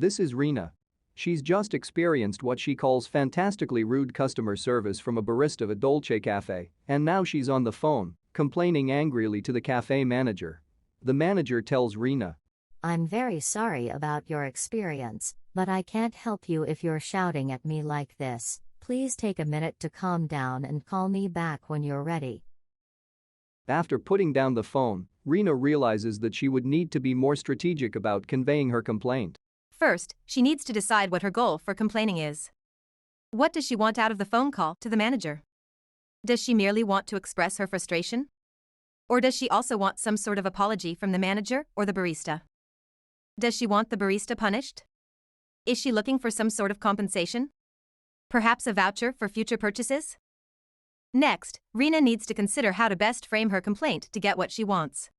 This is Rena. She's just experienced what she calls fantastically rude customer service from a barista at Dolce Cafe, and now she's on the phone, complaining angrily to the cafe manager. The manager tells Rena, "I'm very sorry about your experience, but I can't help you if you're shouting at me like this. Please take a minute to calm down and call me back when you're ready." After putting down the phone, Rena realizes that she would need to be more strategic about conveying her complaint. First, she needs to decide what her goal for complaining is. What does she want out of the phone call to the manager? Does she merely want to express her frustration? Or does she also want some sort of apology from the manager or the barista? Does she want the barista punished? Is she looking for some sort of compensation? Perhaps a voucher for future purchases? Next, Rena needs to consider how to best frame her complaint to get what she wants.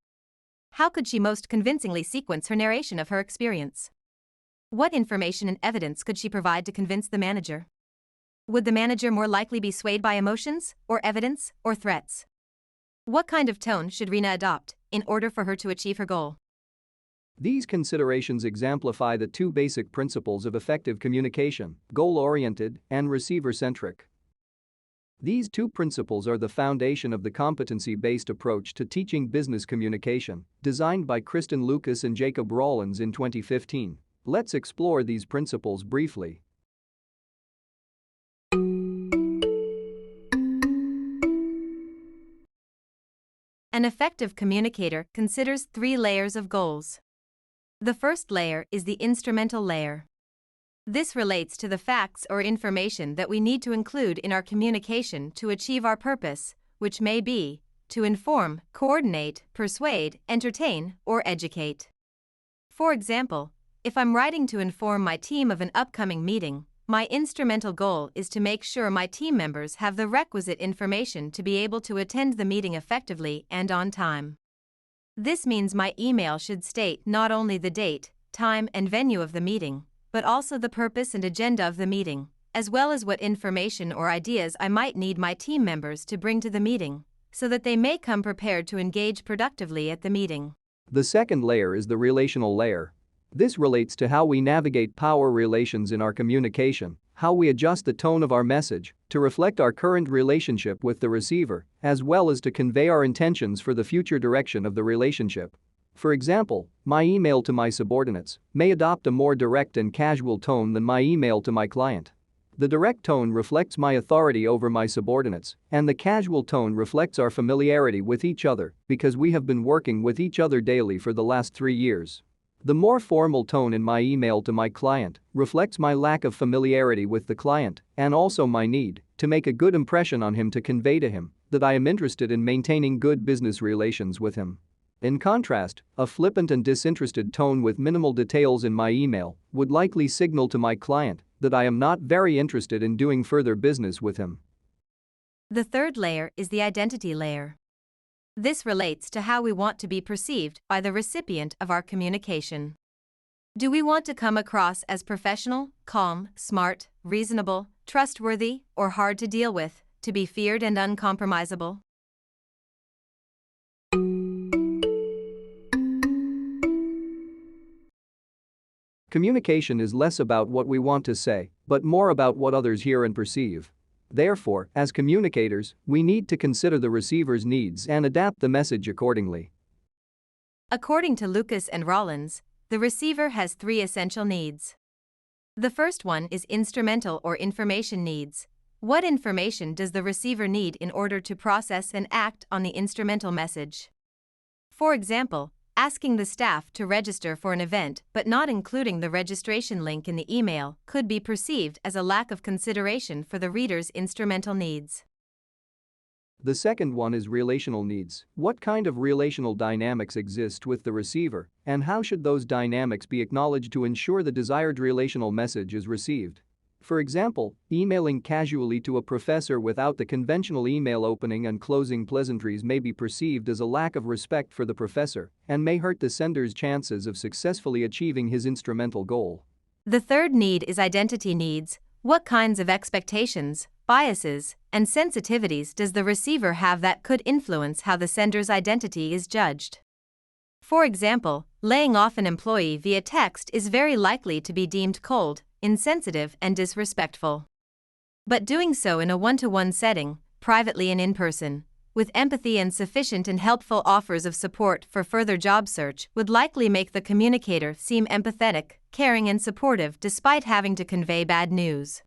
How could she most convincingly sequence her narration of her experience? What information and evidence could she provide to convince the manager? Would the manager more likely be swayed by emotions, or evidence, or threats? What kind of tone should Rena adopt in order for her to achieve her goal? These considerations exemplify the two basic principles of effective communication: goal-oriented and receiver-centric. These two principles are the foundation of the competency-based approach to teaching business communication, designed by Kristen Lucas and Jacob Rollins in 2015. Let's explore these principles briefly. An effective communicator considers 3 layers of goals. The first layer is the instrumental layer. This relates to the facts or information that we need to include in our communication to achieve our purpose, which may be to inform, coordinate, persuade, entertain, or educate. For example, if I'm writing to inform my team of an upcoming meeting, my instrumental goal is to make sure my team members have the requisite information to be able to attend the meeting effectively and on time. This means my email should state not only the date, time, and venue of the meeting, but also the purpose and agenda of the meeting, as well as what information or ideas I might need my team members to bring to the meeting, so that they may come prepared to engage productively at the meeting. The second layer is the relational layer. This relates to how we navigate power relations in our communication, how we adjust the tone of our message to reflect our current relationship with the receiver, as well as to convey our intentions for the future direction of the relationship. For example, my email to my subordinates may adopt a more direct and casual tone than my email to my client. The direct tone reflects my authority over my subordinates, and the casual tone reflects our familiarity with each other because we have been working with each other daily for the last 3 years. The more formal tone in my email to my client reflects my lack of familiarity with the client and also my need to make a good impression on him to convey to him that I am interested in maintaining good business relations with him. In contrast, a flippant and disinterested tone with minimal details in my email would likely signal to my client that I am not very interested in doing further business with him. The third layer is the identity layer. This relates to how we want to be perceived by the recipient of our communication. Do we want to come across as professional, calm, smart, reasonable, trustworthy, or hard to deal with, to be feared and uncompromisable? Communication is less about what we want to say, but more about what others hear and perceive. Therefore, as communicators, we need to consider the receiver's needs and adapt the message accordingly. According to Lucas and Rollins, the receiver has 3 essential needs. The first one is instrumental or information needs. What information does the receiver need in order to process and act on the instrumental message? For example, asking the staff to register for an event but not including the registration link in the email could be perceived as a lack of consideration for the reader's instrumental needs. The second one is relational needs. What kind of relational dynamics exist with the receiver, and how should those dynamics be acknowledged to ensure the desired relational message is received? For example, emailing casually to a professor without the conventional email opening and closing pleasantries may be perceived as a lack of respect for the professor and may hurt the sender's chances of successfully achieving his instrumental goal. The third need is identity needs. What kinds of expectations, biases, and sensitivities does the receiver have that could influence how the sender's identity is judged? For example, laying off an employee via text is very likely to be deemed cold, insensitive, and disrespectful. But doing so in a one-to-one setting, privately and in person, with empathy and sufficient and helpful offers of support for further job search would likely make the communicator seem empathetic, caring, and supportive despite having to convey bad news.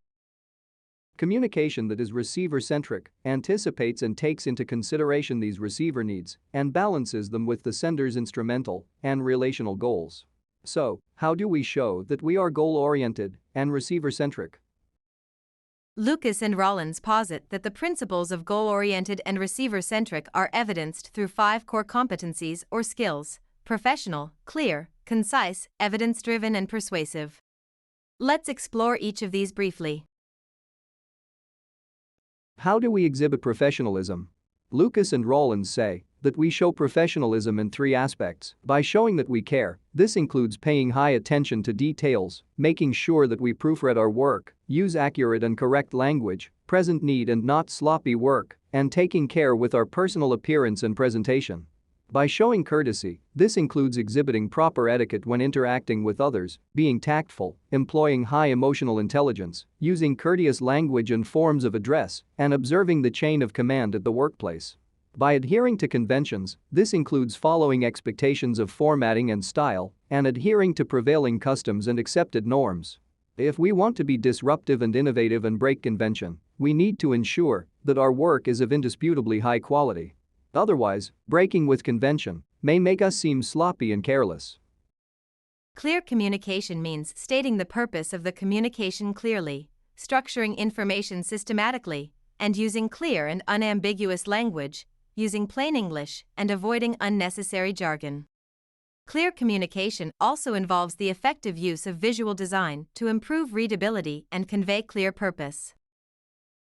Communication that is receiver-centric anticipates and takes into consideration these receiver needs and balances them with the sender's instrumental and relational goals. So, how do we show that we are goal-oriented and receiver-centric? Lucas and Rollins posit that the principles of goal-oriented and receiver-centric are evidenced through 5 core competencies or skills: professional, clear, concise, evidence-driven, and persuasive. Let's explore each of these briefly. How do we exhibit professionalism? Lucas and Rollins say that we show professionalism in 3 aspects: by showing that we care. This includes paying high attention to details, making sure that we proofread our work, use accurate and correct language, present need and not sloppy work, and taking care with our personal appearance and presentation. By showing courtesy, this includes exhibiting proper etiquette when interacting with others, being tactful, employing high emotional intelligence, using courteous language and forms of address, and observing the chain of command at the workplace. By adhering to conventions, this includes following expectations of formatting and style, and adhering to prevailing customs and accepted norms. If we want to be disruptive and innovative and break convention, we need to ensure that our work is of indisputably high quality. Otherwise, breaking with convention may make us seem sloppy and careless. Clear communication means stating the purpose of the communication clearly, structuring information systematically, and using clear and unambiguous language, using plain English, and avoiding unnecessary jargon. Clear communication also involves the effective use of visual design to improve readability and convey clear purpose.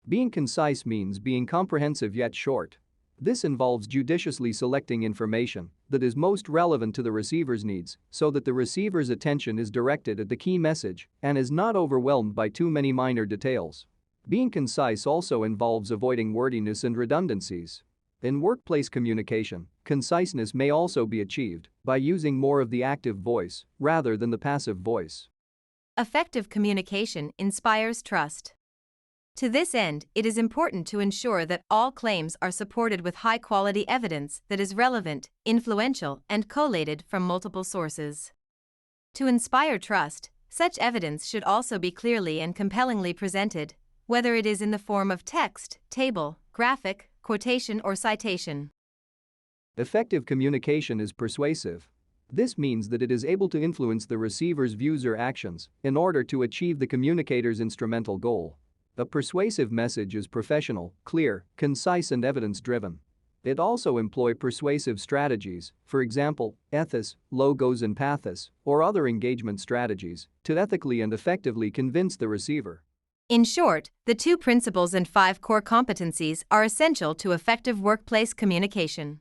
Being concise means being comprehensive yet short. This involves judiciously selecting information that is most relevant to the receiver's needs so that the receiver's attention is directed at the key message and is not overwhelmed by too many minor details. Being concise also involves avoiding wordiness and redundancies. In workplace communication, conciseness may also be achieved by using more of the active voice rather than the passive voice. Effective communication inspires trust. To this end, it is important to ensure that all claims are supported with high-quality evidence that is relevant, influential, and collated from multiple sources. To inspire trust, such evidence should also be clearly and compellingly presented, whether it is in the form of text, table, graphic, quotation, or citation. Effective communication is persuasive. This means that it is able to influence the receiver's views or actions in order to achieve the communicator's instrumental goal. A persuasive message is professional, clear, concise, and evidence-driven. It also employs persuasive strategies, for example, ethos, logos, and pathos, or other engagement strategies, to ethically and effectively convince the receiver. In short, the 2 principles and 5 core competencies are essential to effective workplace communication.